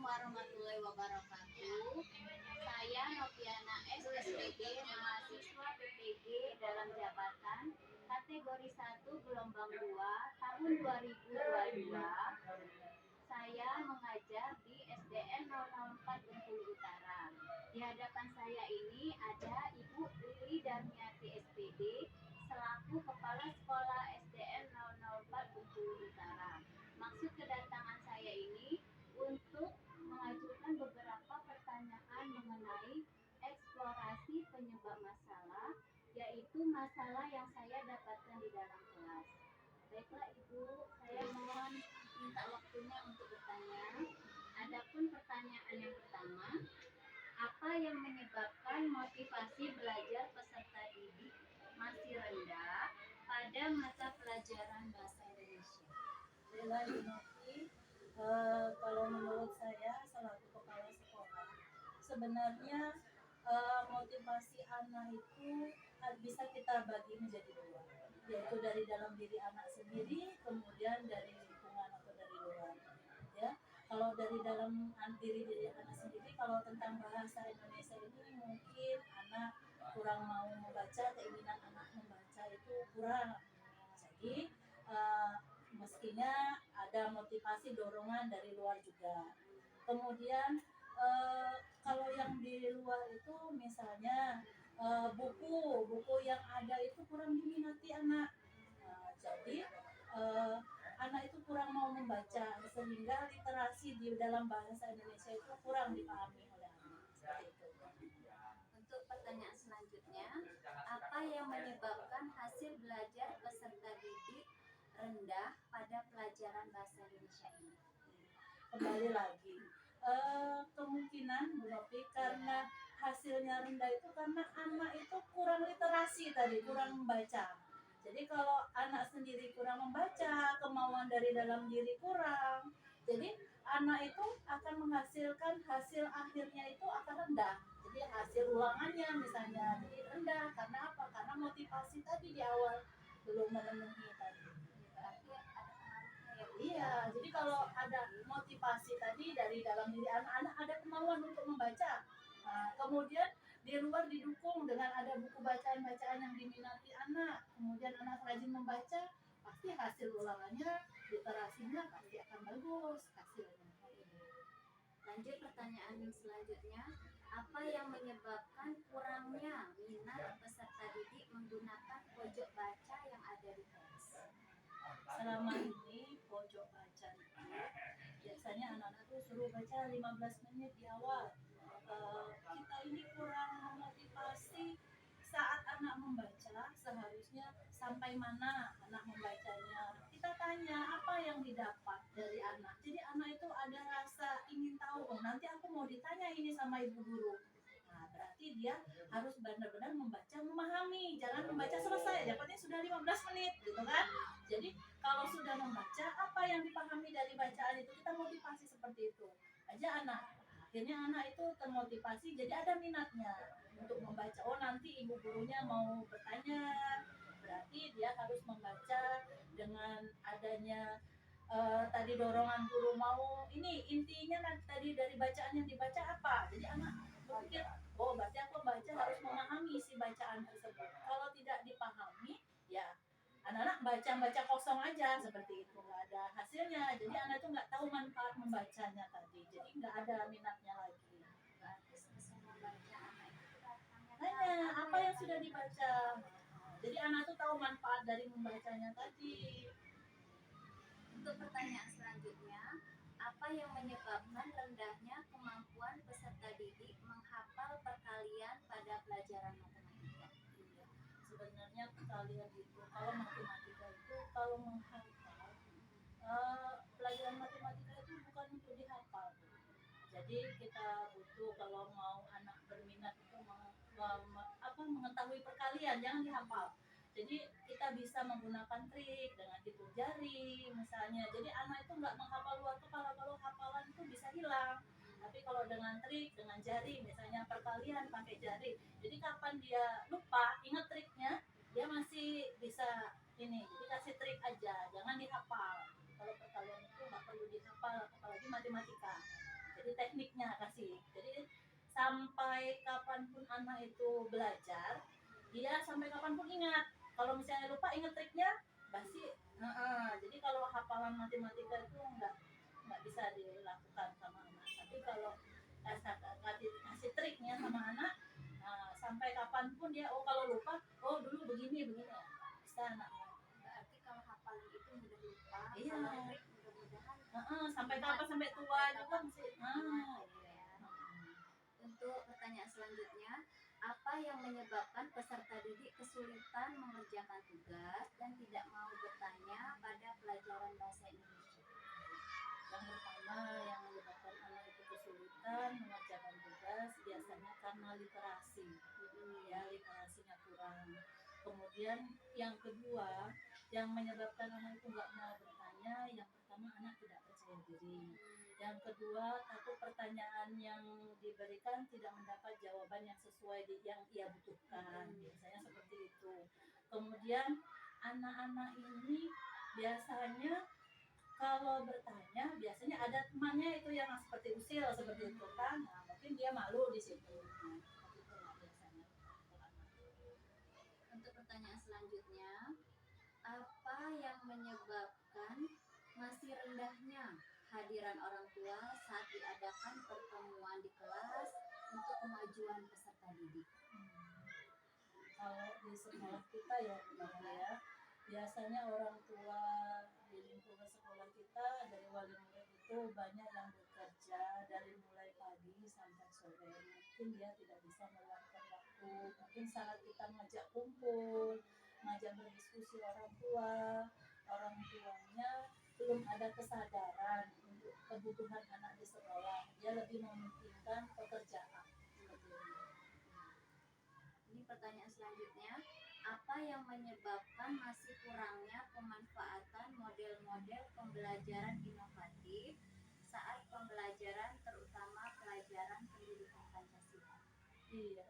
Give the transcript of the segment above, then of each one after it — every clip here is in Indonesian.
warahmatullahi wabarakatuh. Saya Noviana SSPD, mahasiswa PPG dalam jabatan kategori 1 gelombang 2 tahun 2022. Saya mengajar di SDN 004 Bengkulu Utara. Di hadapan saya ini ada Ibu Lili Darmiati SPD selaku Kepala Sekolah SDN 004 Bengkulu Utara. Maksud kedatangan saya ini untuk mengajukan beberapa pertanyaan mengenai eksplorasi penyebab masalah, yaitu masalah yang saya dapatkan di dalam kelas. Baiklah Ibu, saya mohon minta waktunya untuk bertanya. Adapun pertanyaan yang pertama, apa yang menyebabkan motivasi belajar peserta didik masih rendah pada mata pelajaran bahasa Indonesia? Bila Novi, kalau menurut saya selaku kepala sekolah, sebenarnya motivasi anak itu bisa kita bagi menjadi dua, yaitu dari dalam diri anak sendiri, kemudian dari lingkungan atau dari luar. Ya, kalau dari dalam diri anak sendiri, kalau tentang bahasa Indonesia ini mungkin anak kurang mau membaca, keinginan anak membaca itu kurang. Jadi mestinya ada motivasi dorongan dari luar juga. Kemudian kalau yang di luar itu misalnya buku yang ada itu kurang diminati anak. Jadi anak itu kurang mau membaca sehingga literasi di dalam bahasa Indonesia itu kurang dipahami oleh anak. Seperti itu. Untuk pertanyaan selanjutnya, apa yang menyebabkan hasil belajar peserta didik rendah pada pelajaran bahasa Indonesia ini? Kembali lagi, kemungkinan Bu Novi karena hasilnya rendah itu karena anak itu kurang literasi tadi, kurang membaca. Jadi kalau anak sendiri kurang membaca, kemauan dari dalam diri kurang, jadi anak itu akan menghasilkan hasil akhirnya itu akan rendah. Jadi hasil ulangannya misalnya jadi rendah karena apa? Karena motivasi tadi di awal belum memenuhi tadi. Berarti ada pengaruhnya ya Bu? Iya, jadi kalau ada motivasi tadi dari dalam diri anak-anak ada kemauan untuk membaca. Nah, kemudian di luar didukung dengan ada buku bacaan-bacaan yang diminati anak, kemudian anak rajin membaca, pasti hasil ulangannya, literasinya pasti akan bagus hasilnya. Lanjut pertanyaan selanjutnya, apa yang menyebabkan kurangnya minat peserta didik menggunakan pojok baca yang ada di kelas? Selama ini pojok baca itu biasanya anak-anak tuh suruh baca 15 menit di awal. Kita ini kurang memotivasi saat anak membaca, seharusnya sampai mana anak membacanya. Kita tanya apa yang didapat dari anak. Jadi anak itu ada rasa ingin tahu, oh nanti aku mau ditanya ini sama ibu guru. Nah, berarti dia harus benar-benar membaca, memahami. Jangan membaca selesai, yang penting sudah 15 menit gitu kan. Jadi kalau sudah membaca, apa yang dipahami dari bacaan itu, kita motivasi seperti itu aja anak. Akhirnya anak itu termotivasi, jadi ada minatnya untuk membaca. Oh nanti ibu gurunya mau bertanya, berarti dia harus membaca dengan adanya tadi dorongan guru mau ini intinya tadi dari bacaan yang dibaca apa. Jadi anak berpikir, oh berarti aku baca harus memahami isi bacaan tersebut. Kalau tidak dipahami, ya anak-anak baca kosong aja seperti itu, nggak ada hasilnya. Jadi anak itu nggak tahu manfaat membacanya tadi, jadi nggak ada minatnya lagi. Berarti selesai membaca anak itu Hanya apa yang sudah dibaca, jadi anak itu tahu manfaat dari membacanya tadi. Untuk pertanyaan selanjutnya, apa yang menyebabkan rendahnya kemampuan peserta didik menghafal perkalian pada pelajaran matematika? Sebenarnya perkalian itu, kalau matematika itu kalau menghafal, pelajaran matematika itu bukan untuk dihafal. Jadi kita butuh kalau mau anak berminat itu mengetahui perkalian, jangan dihafal. Jadi kita bisa menggunakan trik dengan hitung jari misalnya. Jadi anak itu nggak menghafal luar kepala, kalau hafalan itu bisa hilang. Tapi kalau dengan trik, dengan jari, misalnya perkalian pakai jari. Jadi kapan dia lupa, ingat triknya, dia masih bisa ini. Jadi kasih trik aja, jangan dihafal. Kalau perkalian itu nggak perlu dihafal, apalagi matematika. Jadi tekniknya kasih. Jadi sampai kapanpun anak itu belajar, dia sampai kapanpun ingat. Kalau misalnya lupa ingat triknya, pasti. Jadi kalau hafalan matematika itu nggak bisa dilakukan sama anak. Tapi kalau kasih triknya sama anak, nah, sampai kapanpun dia, oh kalau lupa, oh dulu begini begini ya, bisa anaknya. Berarti kalau hafalan itu mudah lupa, Iya. kalau trik mudah-mudahan Sampai kapan, sampai tua juga masih. Untuk pertanyaan selanjutnya, apa yang menyebabkan peserta didik kesulitan mengerjakan tugas dan tidak mau bertanya pada pelajaran bahasa Indonesia? Yang pertama yang menyebabkan anak itu kesulitan mengerjakan tugas biasanya karena literasi, ya literasinya kurang. Kemudian yang kedua yang menyebabkan anak itu nggak mau bertanya, yang pertama anak tidak percaya diri. Yang kedua, takut pertanyaan yang diberikan tidak mendapat jawaban yang sesuai yang ia butuhkan. Biasanya seperti itu. Kemudian anak-anak ini biasanya kalau bertanya biasanya ada temannya itu yang seperti usil seperti itu kan, nah, mungkin dia malu di situ. Biasanya. Untuk pertanyaan selanjutnya, apa yang menyebabkan masih rendahnya hadiran orang tua saat diadakan pertemuan di kelas untuk kemajuan peserta didik? Kalau di sekolah kita ya, biasanya orang tua di lingkungan sekolah kita dari wali murid itu banyak yang bekerja dari mulai pagi sampai sore. Mungkin dia tidak bisa meluangkan waktu. Mungkin saat kita ngajak kumpul, ngajak berdiskusi orang tuanya belum ada kesadaran untuk kebutuhan anak di sekolah. Dia lebih mementingkan pekerjaan. Ini pertanyaan selanjutnya, apa yang menyebabkan masih kurangnya pemanfaatan model-model pembelajaran inovatif saat pembelajaran terutama pelajaran pendidikan Pancasila? Iya,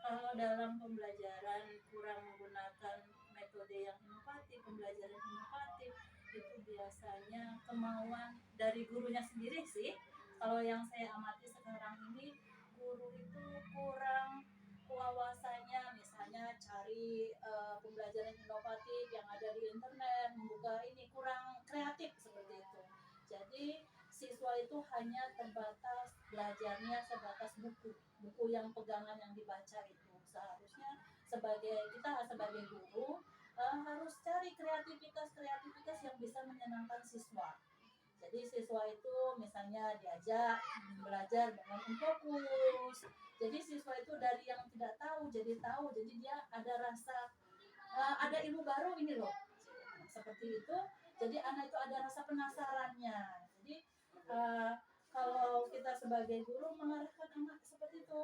kalau dalam pembelajaran kurang menggunakan metode yang inovatif, pembelajaran inovatif itu biasanya kemauan dari gurunya sendiri sih. Kalau yang saya amati sekarang ini, guru itu kurang wawasannya, misalnya cari pembelajaran inovatif yang ada di internet, membuka ini kurang kreatif seperti itu. Jadi siswa itu hanya terbatas belajarnya sebatas buku yang pegangan yang dibaca itu. Seharusnya kita sebagai guru harus cari kreativitas yang bisa menyenangkan siswa. Jadi siswa itu misalnya diajak belajar dengan fokus. Jadi siswa itu dari yang tidak tahu jadi tahu. Jadi dia ada rasa ada ilmu baru ini loh. Seperti itu. Jadi anak itu ada rasa penasarannya. Jadi kalau kita sebagai guru mengarahkan anak seperti itu,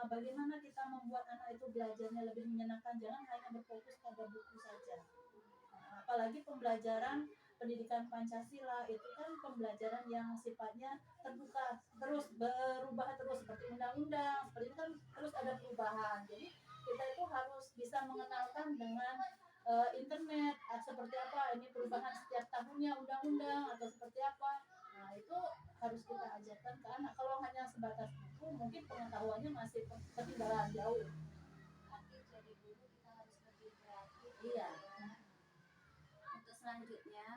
bagaimana kita membuat anak itu belajarnya lebih menyenangkan, jangan hanya berfokus pada buku saja. Apalagi pembelajaran pendidikan Pancasila itu kan pembelajaran yang sifatnya terbuka, terus berubah terus seperti undang-undang, seperti itu kan terus ada perubahan. Jadi kita itu harus bisa mengenalkan dengan internet seperti apa ini perubahan setiap tahunnya undang-undang atau seperti apa. Nah itu harus kita ajarkan ke anak. Kalau hanya sebatas buku mungkin pengetahuannya masih ketinggalan jauh. Nanti jadi guru kita harus lebih kreatif. Iya. Untuk selanjutnya,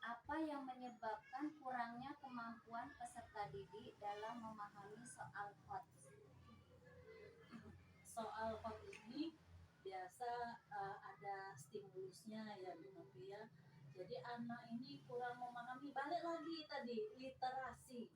apa yang menyebabkan kurangnya kemampuan peserta didik dalam memahami soal KOT? Soal KOT ini biasa ada stimulusnya ya Bu Novi ya. Jadi anak ini kurang memahami, balik lagi tadi literasi.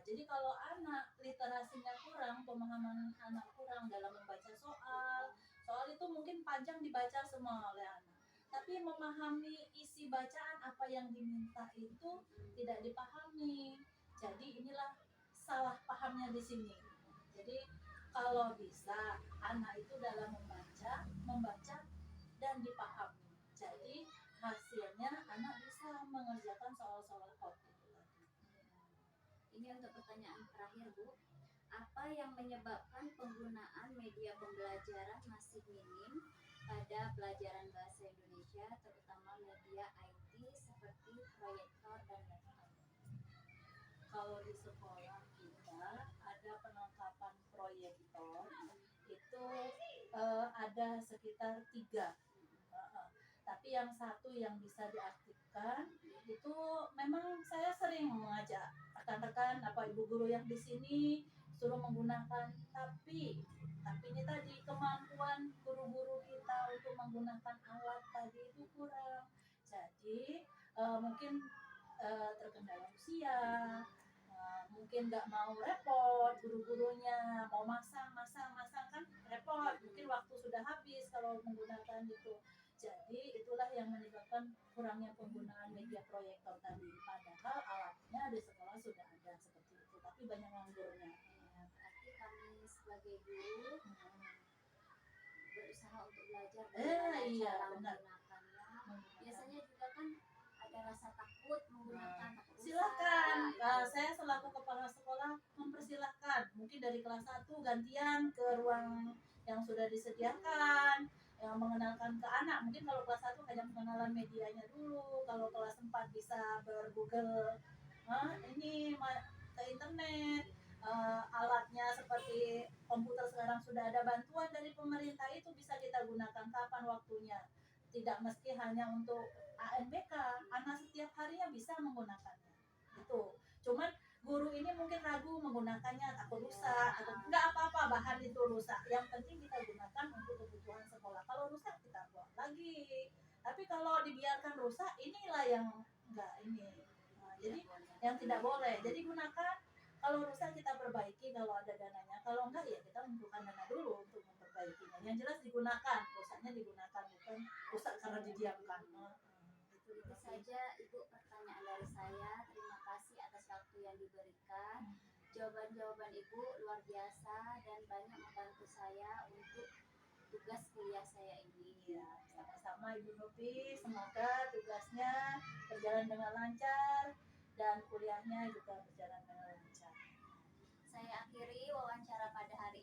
Jadi kalau anak literasinya kurang, pemahaman anak kurang dalam membaca soal itu mungkin panjang dibaca semua oleh anak. Tapi memahami isi bacaan apa yang diminta itu tidak dipahami. Jadi inilah salah pahamnya di sini. Jadi kalau bisa anak itu dalam membaca dan dipahami. Jadi hasilnya anak bisa mengerjakan soal-soal KOT itu tadi. Ini untuk pertanyaan terakhir Bu. Apa yang menyebabkan penggunaan media pembelajaran masih minim pada pelajaran bahasa Indonesia, terutama media IT seperti proyektor dan laptop? Kalau di sekolah kita proyektor itu ada sekitar 3. Tapi yang satu yang bisa diaktifkan itu memang saya sering mengajak rekan-rekan apa ibu guru yang di sini suruh menggunakan, tapi ini tadi kemampuan guru-guru kita untuk menggunakan alat tadi itu kurang. Jadi mungkin terkendala usia, mungkin nggak mau repot guru-gurunya, mau masang kan repot, mungkin waktu sudah habis kalau menggunakan itu. Jadi itulah yang menyebabkan kurangnya penggunaan media proyektor tadi. Padahal alatnya di sekolah sudah ada seperti itu, tapi banyak nganggurnya. Ya, berarti kami sebagai guru berusaha untuk belajar bagaimana Iya, cara benar. menggunakannya. Biasanya juga kan ada rasa takut menggunakan, takut rusak. Silakan, Itu. saya selaku kepala sekolah mempersilahkan. Mungkin dari kelas 1 gantian ke ruang yang sudah disediakan, yang mengenalkan ke anak. Mungkin kalau kelas 1 hanya pengenalan medianya dulu, kalau kelas 4 bisa ber-Google ini ke internet. Alatnya seperti komputer sekarang sudah ada bantuan dari pemerintah, itu bisa kita gunakan kapan waktunya. Tidak mesti hanya untuk ANBK, anak setiap harinya bisa menggunakannya. Itu. Cuman guru ini mungkin ragu menggunakannya, takut rusak, atau enggak apa-apa bahan itu rusak. Yang penting kita gunakan untuk kebutuhan sekolah. Kalau rusak kita buang lagi. Tapi kalau dibiarkan rusak, inilah yang enggak ini. Jadi yang tidak boleh. Jadi gunakan, kalau rusak kita perbaiki kalau ada dananya. Kalau enggak ya kita mengumpulkan dana dulu untuk memperbaikinya. Yang jelas digunakan, rusaknya digunakan, bukan rusak karena didiamkan. Itu saja Ibu pertanyaan dari saya. Terima kasih atas waktu yang diberikan. Jawaban-jawaban Ibu luar biasa dan banyak membantu saya untuk tugas kuliah saya ini. Ya, sama-sama Ibu Novi. Semoga tugasnya berjalan dengan lancar dan kuliahnya juga berjalan dengan lancar. Saya akhiri wawancara pada hari